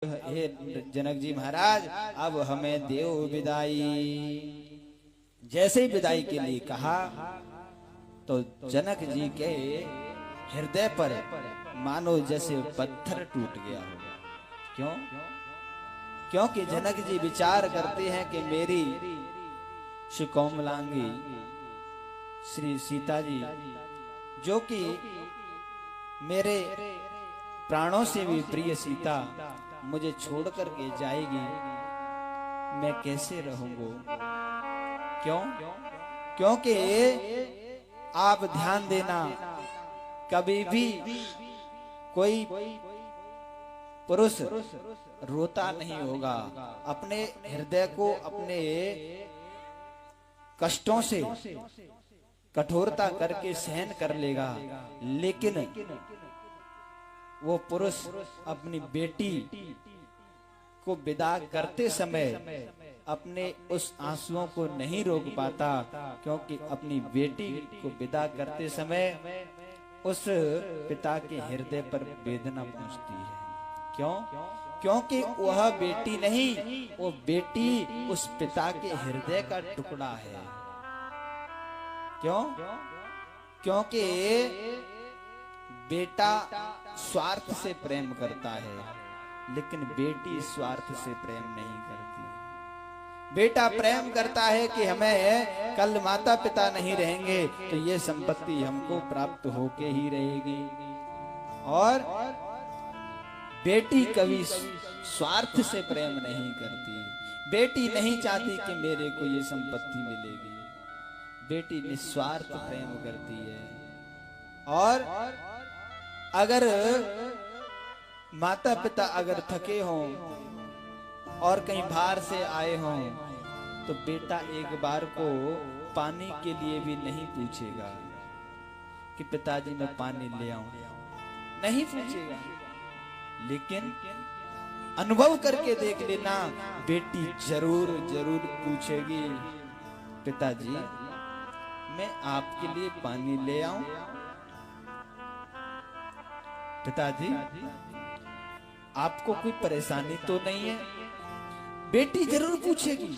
हे जनक जी महाराज, अब हमें देव विदाई। जैसे ही विदाई के लिए कहा तो जनक जी के हृदय पर मानो जैसे पत्थर टूट गया हो। क्यों? क्योंकि जनक जी विचार करते हैं कि मेरी सुकोमलांगी श्री सीता जी, जो कि मेरे प्राणों से भी प्रिय सीता, मुझे छोड़ करके जाएगी, मैं कैसे रहूंगा? क्यों? क्योंकि आप ध्यान देना, कभी भी कोई पुरुष रोता नहीं होगा, अपने हृदय को अपने कष्टों से कठोरता करके सहन कर लेगा, लेकिन वो पुरुष अपनी बेटी को विदा करते समय अपने उस आंसुओं को नहीं रोक पाता, क्योंकि अपनी बेटी को विदा करते समय उस पिता के हृदय पर वेदना पहुंचती है। क्यों? क्योंकि वह बेटी नहीं, वो बेटी उस पिता के हृदय का टुकड़ा है। क्यों? क्योंकि बेटा स्वार्थ से प्रेम करता है, लेकिन बेटी स्वार्थ से प्रेम नहीं करती। बेटा प्रेम करता है कि हमें कल माता पिता नहीं रहेंगे तो ये संपत्ति हमको प्राप्त होके ही रहेगी, और बेटी कभी स्वार्थ से प्रेम नहीं करती। बेटी नहीं चाहती कि मेरे को ये संपत्ति मिलेगी, बेटी निस्वार्थ प्रेम करती है। और अगर माता पिता अगर थके हों और कहीं बाहर से आए हों तो बेटा एक बार को पानी के लिए भी नहीं पूछेगा कि पिताजी मैं पानी ले आऊं, नहीं पूछेगा। लेकिन अनुभव करके देख लेना, बेटी जरूर जरूर पूछेगी, पिताजी मैं आपके लिए पानी ले आऊं? पिताजी आपको कोई परेशानी तो नहीं है? बेटी जरूर पूछेगी,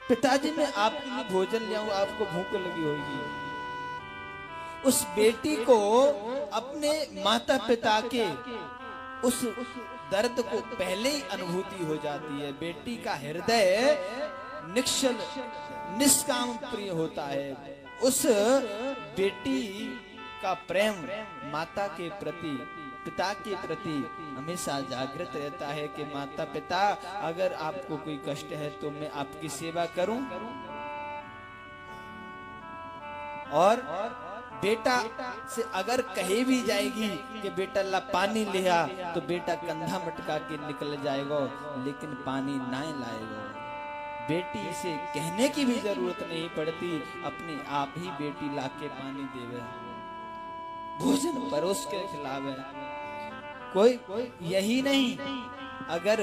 पिताजी मैं आपके लिए भोजन ले आऊं, आपको भूख लगी होगी। उस बेटी को अपने माता पिता के उस दर्द को पहले ही अनुभूति हो जाती है। बेटी का हृदय निश्चल निष्काम प्रिय होता है। उस बेटी का प्रेम माता के प्रति, पिता के प्रति हमेशा जागृत रहता है कि माता पिता अगर आपको कोई कष्ट है तो मैं आपकी सेवा करूं। और बेटा से अगर कहे भी जाएगी कि बेटा ला पानी ले आ, तो बेटा कंधा मटका के निकल जाएगा, लेकिन पानी ना लाएगा। बेटी से कहने की भी जरूरत नहीं पड़ती, अपने आप ही बेटी लाके पानी देवे, भोजन परोस के खिलावे। कोई यही नहीं, अगर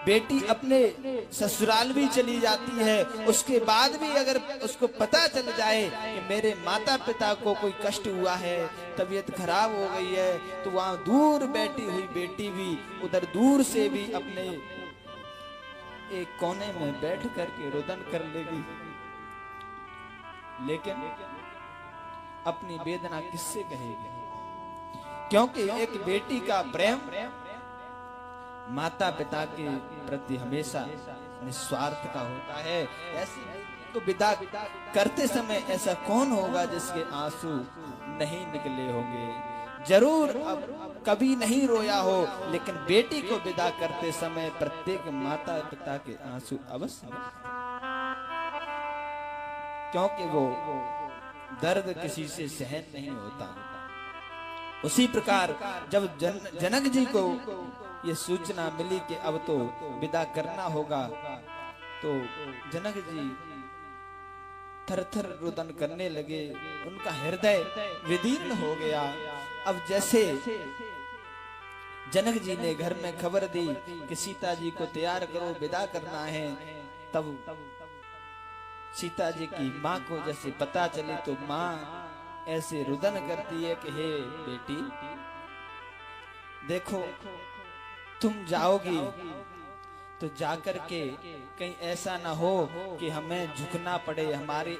बेटी अपने ससुराल भी चली जाती है, उसके बाद भी अगर उसको पता चल जाए कि मेरे माता पिता को कोई कष्ट हुआ है, तबीयत खराब हो गई है, तो वहां दूर बैठी हुई बेटी भी उधर दूर से भी अपने एक कोने में बैठ करके रुदन कर लेगी। लेकिन अपनी वेदना किससे कहेगी? क्योंकि एक बेटी का प्रेम माता पिता के प्रति हमेशा निस्वार्थ का होता है। ऐसी तो विदा करते समय ऐसा कौन होगा जिसके आंसू नहीं निकले होंगे? जरूर अब कभी नहीं रोया हो, लेकिन बेटी को विदा करते समय प्रत्येक माता पिता के आंसू अवश्य, क्योंकि वो दर्द किसी से सहन नहीं होता। उसी प्रकार जब जनक जी को ये सूचना मिली कि अब तो विदा करना होगा, तो जनक जी थर-थर रुदन करने लगे, उनका हृदय विदीर्ण हो गया। अब जैसे जनक जी ने घर में खबर दी कि सीता जी को तैयार करो, विदा करना है, तब सीता जी की माँ को जैसे पता चले तो माँ ऐसे रुदन करती है कि हे बेटी, देखो तुम जाओगी तो जाकर के कहीं ऐसा ना हो कि हमें झुकना पड़े, हमारे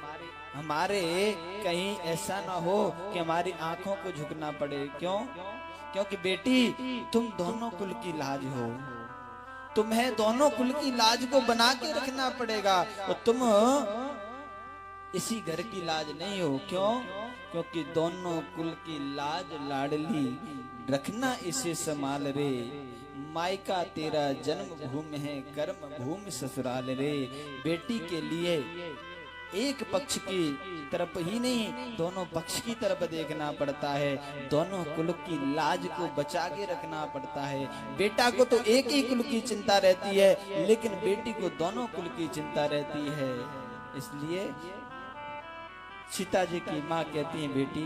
कहीं ऐसा ना हो कि हमारी आंखों को झुकना पड़े। क्यों? क्योंकि बेटी तुम दोनों कुल की लाज हो, तुम्हें दोनों कुल की लाज को बना के रखना पड़ेगा। और तुम इसी घर की लाज नहीं हो। क्यों? क्योंकि दोनों कुल की लाज लाडली रखना इसे संभाल रे, मायका तेरा जन्म भूमि है कर्म भूमि ससुराल रे। बेटी के लिए एक पक्ष की तरफ ही नहीं, दोनों पक्ष की तरफ देखना पड़ता है, दोनों कुल की लाज को बचा के रखना पड़ता है। बेटा को तो एक ही कुल की चिंता रहती है, लेकिन बेटी को दोनों कुल की चिंता रहती है। इसलिए सीता जी की माँ कहती है, बेटी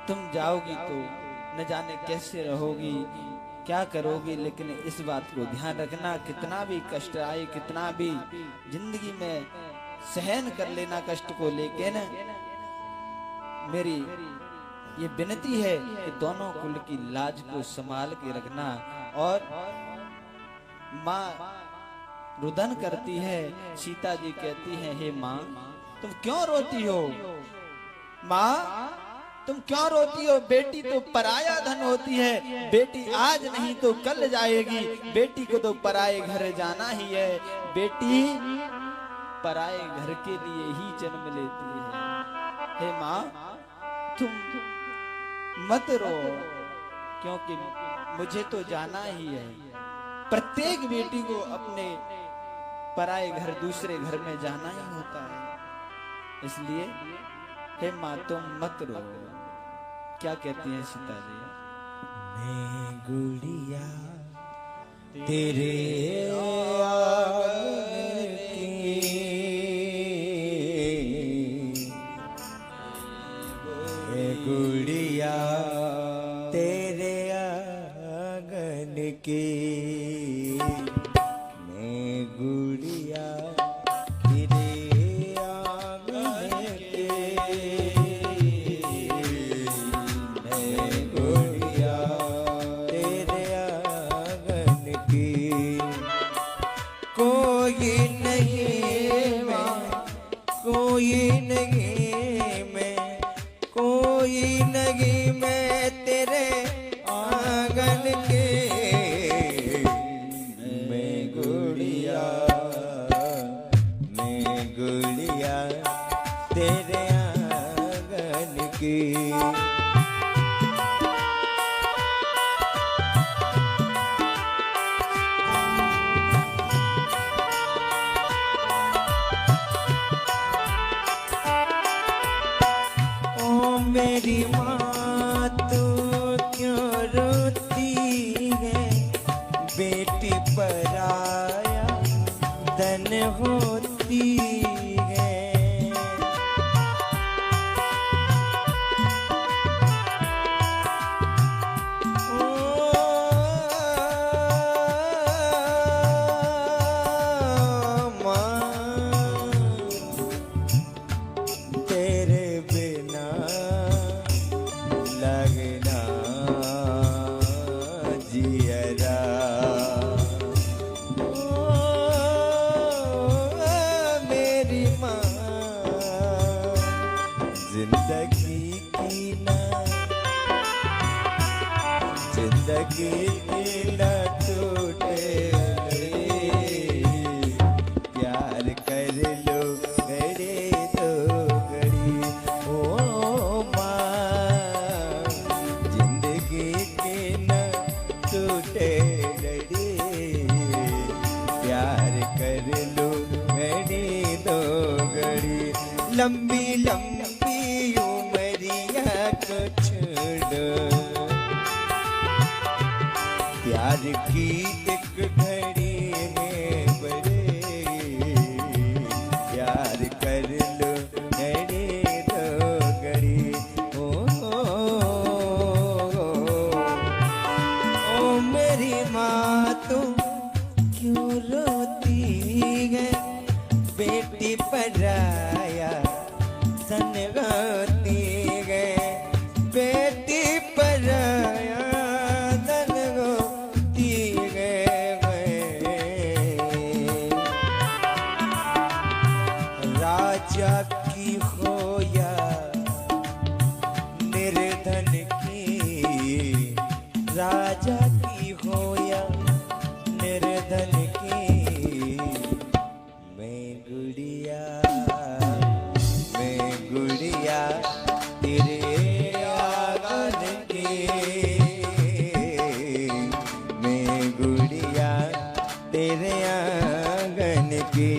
तुम जाओगी तो न जाने कैसे रहोगी, क्या करोगी, लेकिन इस बात को ध्यान रखना, कितना भी कष्ट आए, कितना भी जिंदगी में सहन कर लेना कष्ट को, लेकिन मेरी ये विनती है कि दोनों कुल की लाज को संभाल के रखना। और माँ रुदन करती है। सीता जी कहती है, हे माँ तुम क्यों रोती हो? माँ तुम क्यों रोती हो? बेटी तो पराया धन होती है, बेटी आज नहीं तो कल जाएगी, बेटी को तो पराए घर जाना ही है, बेटी पराए घर के लिए ही जन्म लेती है। हे माँ तुम मत रो, क्योंकि मुझे तो जाना ही है। प्रत्येक बेटी को अपने पराए घर, दूसरे घर में जाना ही होता है। इसलिए हे माँ तुम मत रो। क्या कहती हैं सीता जी? मैं गुड़िया तेरे आंगन की, मैं गुड़िया तेरे आंगन की, मैं गुड़िया मेरी माँ तू क्यों रोती है? बेटी पराया धन होती है। जिंदगी की न टूटे, प्यार कर लो घड़ी तो घड़ी। ओ माँ जिंदगी की न टूटे घड़ी, प्यार कर लो घड़ी तो घड़ी। लंबी लंबी उमरिया को छोड़ो, प्यार की एक घड़ी में बड़े, प्यार कर लो घड़ी दो घड़ी। ओ मेरी माँ तुम क्यों रोती है? बेटी पराया सन होती है, बेटी पराया सन राजा की हो या निर्धन की, मैं गुड़िया तेरे आंगन की, मैं गुड़िया तेरे आंगन की।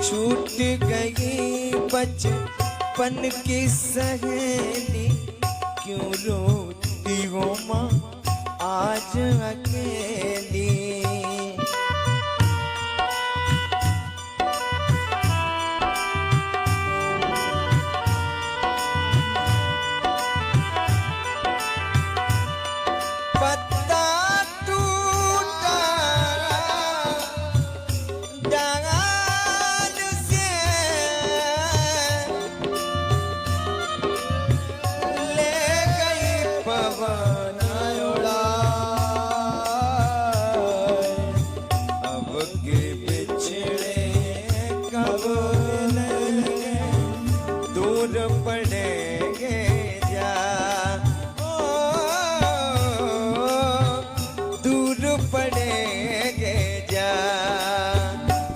छूट गई बचपन की सहेली, क्यों रोती हो माँ आज अकेली।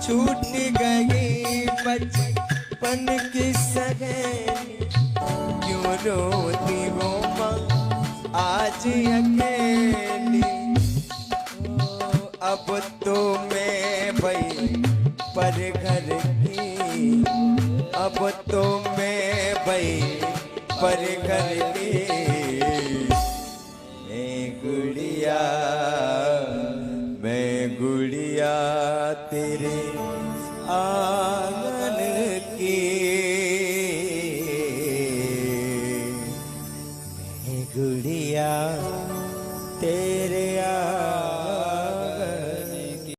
छूट गई बचपन की सहेली, क्यों रोती हो माँ आज अकेली। अब तो मैं भई पर घर की, अब तो मैं भई पर घर की। मैं गुड़िया तेरे आंगन की, मैं गुड़िया तेरे